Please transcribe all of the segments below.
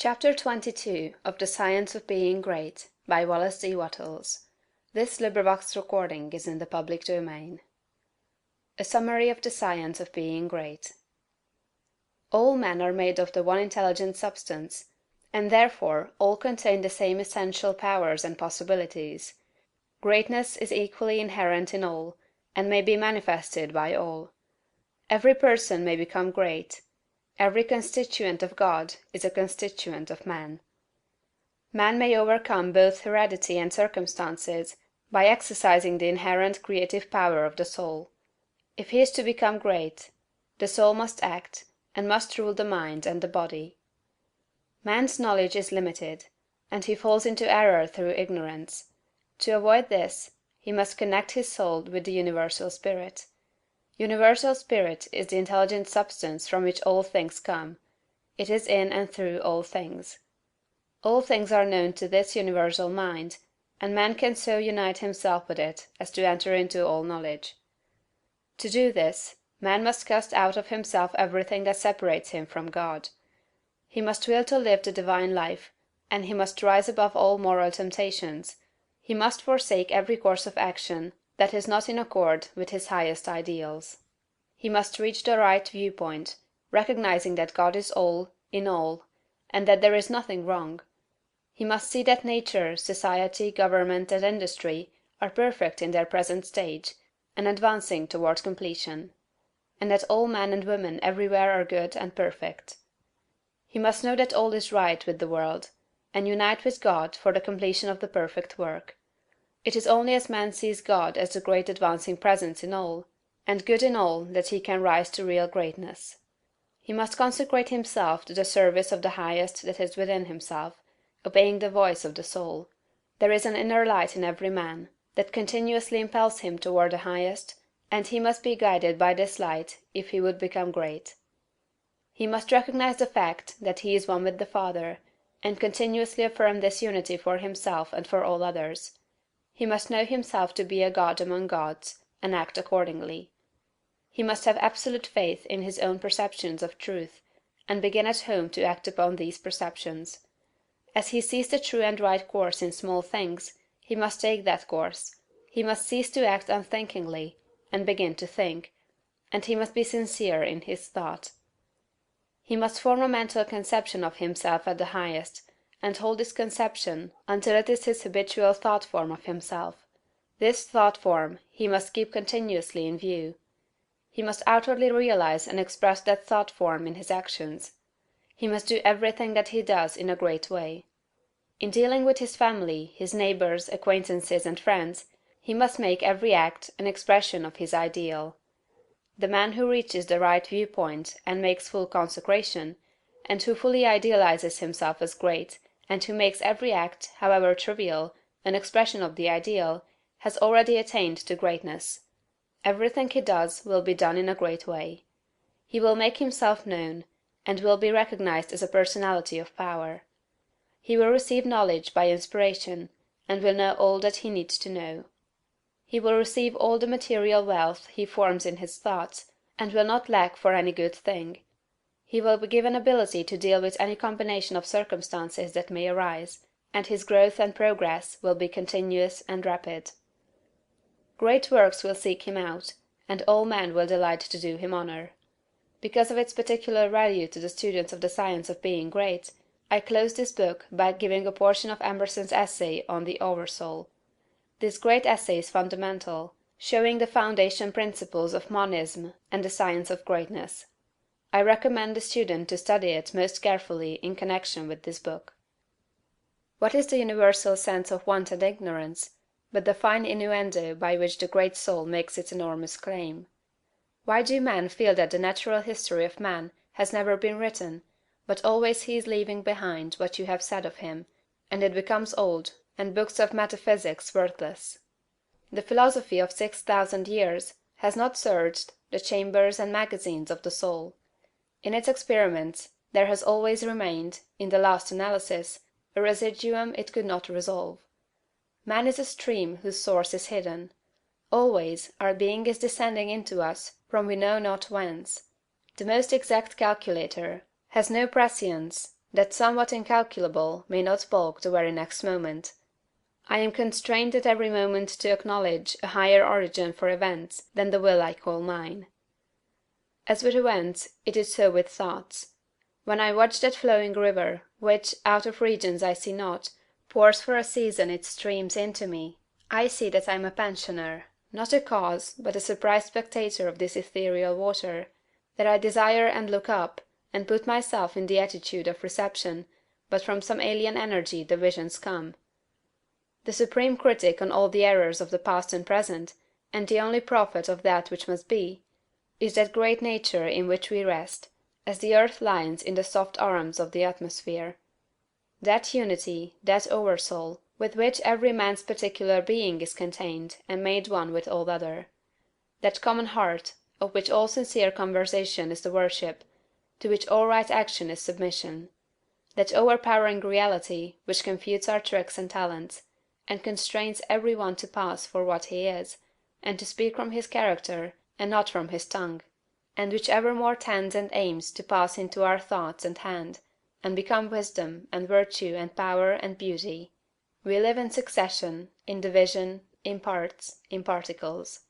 Chapter 22 of The Science of Being Great by Wallace D. Wattles. This recording is in the public domain. A Summary of the Science of Being Great. All men are made of the one intelligent substance, and therefore all contain the same essential powers and possibilities. Greatness is equally inherent in all, and may be manifested by all. Every person may become great. Every constituent of God is a constituent of man. Man may overcome both heredity and circumstances by exercising the inherent creative power of the soul. If he is to become great, the soul must act, and must rule the mind and the body. Man's knowledge is limited, and he falls into error through ignorance. To avoid this, he must connect his soul with the universal spirit. Universal Spirit is the intelligent substance from which all things come. It is in and through all things. All things are known to this universal mind, and man can so unite himself with it as to enter into all knowledge. To do this, man must cast out of himself everything that separates him from God. He must will to live the divine life, and he must rise above all moral temptations. He must forsake every course of action that is not in accord with his highest ideals. He must reach the right viewpoint, recognizing that God is all, in all, and that there is nothing wrong. He must see that nature, society, government, and industry are perfect in their present stage, and advancing toward completion; and that all men and women everywhere are good and perfect. He must know that all is right with the world, and unite with God for the completion of the perfect work. It is only as man sees God as the great advancing presence in all, and good in all, that he can rise to real greatness. He must consecrate himself to the service of the highest that is within himself, obeying the voice of the soul. There is an inner light in every man, that continuously impels him toward the highest, and he must be guided by this light if he would become great. He must recognize the fact that he is one with the Father, and continuously affirm this unity for himself and for all others. He must know himself to be a God among gods, and act accordingly. He must have absolute faith in his own perceptions of truth, and begin at home to act upon these perceptions. As he sees the true and right course in small things, he must take that course. He must cease to act unthinkingly, and begin to think, and he must be sincere in his thought. He must form a mental conception of himself at the highest, and hold this conception until it is his habitual thought form of himself. This thought form he must keep continuously in view. He must outwardly realize and express that thought form in his actions. He must do everything that he does in a great way. In dealing with his family, his neighbors, acquaintances, and friends, he must make every act an expression of his ideal. The man who reaches the right viewpoint and makes full consecration, and who fully idealizes himself as great, and who makes every act, however trivial, an expression of the ideal, has already attained to greatness. Everything he does will be done in a great way. He will make himself known, and will be recognized as a personality of power. He will receive knowledge by inspiration, and will know all that he needs to know. He will receive all the material wealth he forms in his thoughts, and will not lack for any good thing. He will be given ability to deal with any combination of circumstances that may arise, and his growth and progress will be continuous and rapid. Great works will seek him out, and all men will delight to do him honor. Because of its particular value to the students of the science of being great, I close this book by giving a portion of Emerson's essay on the oversoul. This great essay is fundamental, showing the foundation principles of monism and the science of greatness. I recommend the student to study it most carefully in connection with this book. What is the universal sense of want and ignorance, but the fine innuendo by which the great soul makes its enormous claim? Why do men feel that the natural history of man has never been written, but always he is leaving behind what you have said of him, and it becomes old, and books of metaphysics worthless? The philosophy of 6,000 years has not searched the chambers and magazines of the soul. In its experiments there has always remained, in the last analysis, a residuum it could not resolve. Man is a stream whose source is hidden. Always our being is descending into us from we know not whence. The most exact calculator has no prescience that somewhat incalculable may not balk the very next moment. I am constrained at every moment to acknowledge a higher origin for events than the will I call mine. As with events, it is so with thoughts. When I watch that flowing river, which, out of regions I see not, pours for a season its streams into me, I see that I am a pensioner, not a cause, but a surprised spectator of this ethereal water, that I desire and look up, and put myself in the attitude of reception, but from some alien energy the visions come. The supreme critic on all the errors of the past and present, and the only prophet of that which must be, is that great nature in which we rest, as the earth lies in the soft arms of the atmosphere. That unity, that oversoul, with which every man's particular being is contained and made one with all other. That common heart, of which all sincere conversation is the worship, to which all right action is submission. That overpowering reality which confutes our tricks and talents, and constrains every one to pass for what he is, and to speak from his character and not from his tongue, and which evermore tends and aims to pass into our thoughts and hand, and become wisdom, and virtue, and power, and beauty. We live in succession, in division, in parts, in particles.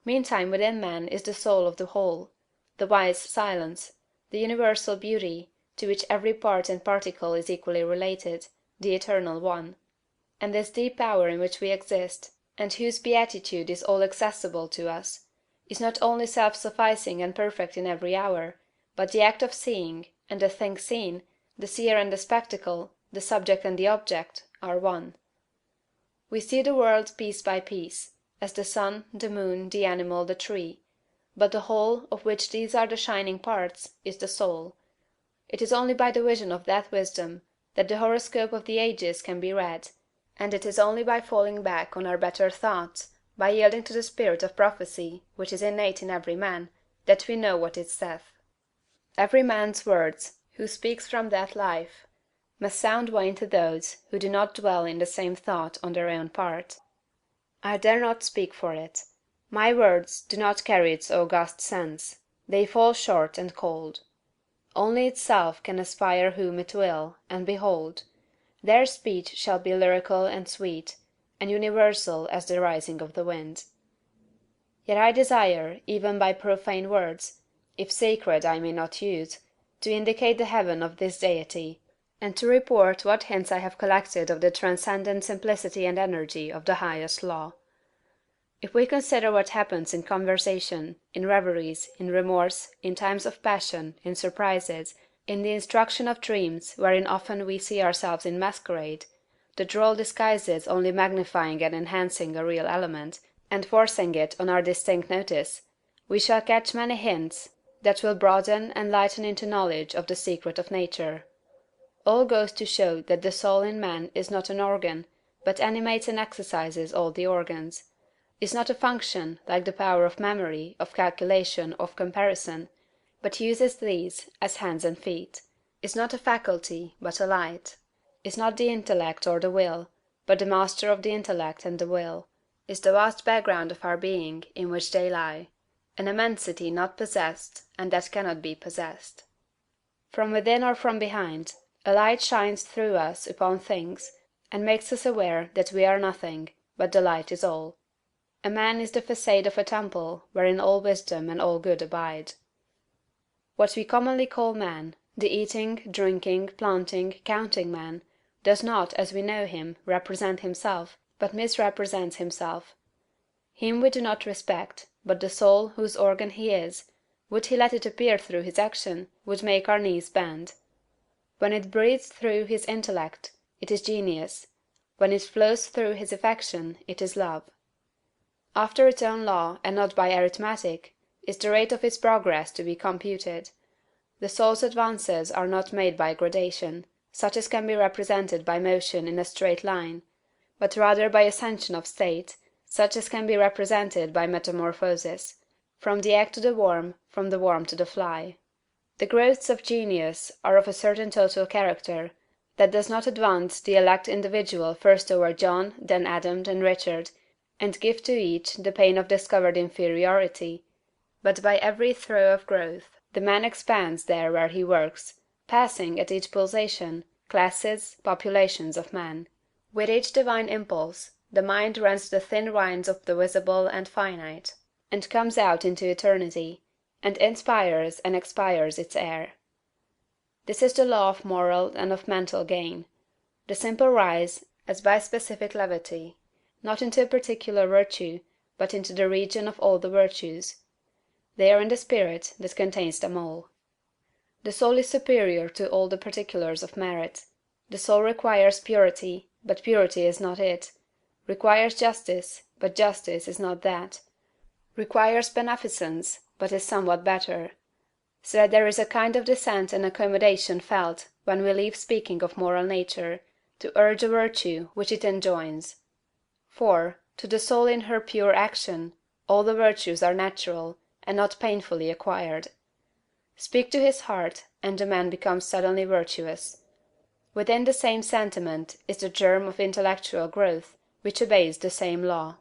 Meantime within man is the soul of the whole, the wise silence, the universal beauty, to which every part and particle is equally related, the eternal One. And this deep power in which we exist, and whose beatitude is all accessible to us, is not only self-sufficing and perfect in every hour, but the act of seeing, and the thing seen, the seer and the spectacle, the subject and the object, are one. We see the world piece by piece, as the sun, the moon, the animal, the tree, but the whole, of which these are the shining parts, is the soul. It is only by the vision of that wisdom that the horoscope of the ages can be read, and it is only by falling back on our better thoughts, by yielding to the spirit of prophecy which is innate in every man, that we know what it saith. Every man's words, who speaks from that life, must sound vain to those who do not dwell in the same thought on their own part. I dare not speak for it. My words do not carry its august sense, they fall short and cold. Only itself can aspire whom it will, and behold, their speech shall be lyrical and sweet, and universal as the rising of the wind. Yet I desire, even by profane words, if sacred I may not use, to indicate the heaven of this deity, and to report what hints I have collected of the transcendent simplicity and energy of the highest law. If we consider what happens in conversation, in reveries, in remorse, in times of passion, in surprises, in the instruction of dreams wherein often we see ourselves in masquerade, the droll disguises only magnifying and enhancing a real element, and forcing it on our distinct notice, we shall catch many hints that will broaden and lighten into knowledge of the secret of nature. All goes to show that the soul in man is not an organ, but animates and exercises all the organs; is not a function, like the power of memory, of calculation, of comparison, but uses these as hands and feet; is not a faculty, but a light; is not the intellect or the will, but the master of the intellect and the will; is the vast background of our being in which they lie; an immensity not possessed, and that cannot be possessed. From within or from behind, a light shines through us upon things, and makes us aware that we are nothing, but the light is all. A man is the facade of a temple wherein all wisdom and all good abide. What we commonly call man, the eating, drinking, planting, counting man, does not, as we know him, represent himself, but misrepresents himself. Him we do not respect, but the soul whose organ he is, would he let it appear through his action, would make our knees bend. When it breathes through his intellect, it is genius; when it flows through his affection, it is love. After its own law, and not by arithmetic, is the rate of its progress to be computed. The soul's advances are not made by gradation, such as can be represented by motion in a straight line, but rather by ascension of state, such as can be represented by metamorphosis, from the egg to the worm, from the worm to the fly. The growths of genius are of a certain total character, that does not advance the elect individual first over John, then Adam, then Richard, and give to each the pain of discovered inferiority; but by every throe of growth, the man expands there where he works, passing, at each pulsation, classes, populations of men. With each divine impulse, the mind rends the thin lines of the visible and finite, and comes out into eternity, and inspires and expires its air. This is the law of moral and of mental gain. The simple rise, as by specific levity, not into a particular virtue, but into the region of all the virtues. They are in the spirit that contains them all. The soul is superior to all the particulars of merit. The soul requires purity, but purity is not it; requires justice, but justice is not that; requires beneficence, but is somewhat better; so that there is a kind of dissent and accommodation felt when we leave speaking of moral nature, to urge a virtue which it enjoins. For, to the soul in her pure action, all the virtues are natural, and not painfully acquired. Speak to his heart, and the man becomes suddenly virtuous. Within the same sentiment is the germ of intellectual growth, which obeys the same law.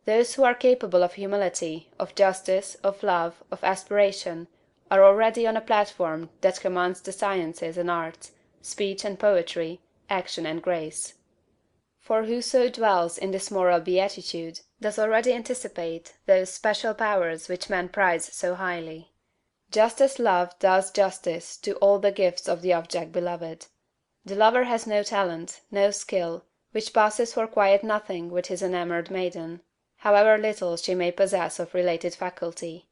Those who are capable of humility, of justice, of love, of aspiration, are already on a platform that commands the sciences and arts, speech and poetry, action and grace. For whoso dwells in this moral beatitude does already anticipate those special powers which men prize so highly. Just as love does justice to all the gifts of the object beloved. The lover has no talent, no skill, which passes for quiet nothing with his enamored maiden, however little she may possess of related faculty;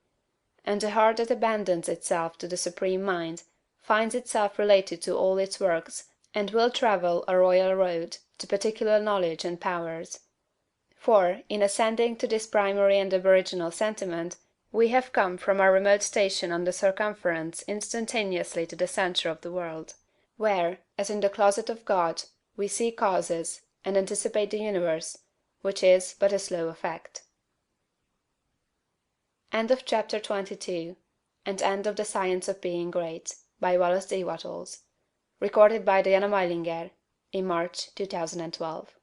and the heart that abandons itself to the Supreme Mind finds itself related to all its works, and will travel a royal road to particular knowledge and powers. For, in ascending to this primary and aboriginal sentiment, we have come from our remote station on the circumference instantaneously to the centre of the world, where, as in the closet of God, we see causes, and anticipate the universe, which is but a slow effect. End of Chapter 22, and end of The Science of Being Great, by Wallace D. Wattles. Recorded by Diana Meilinger in March 2012.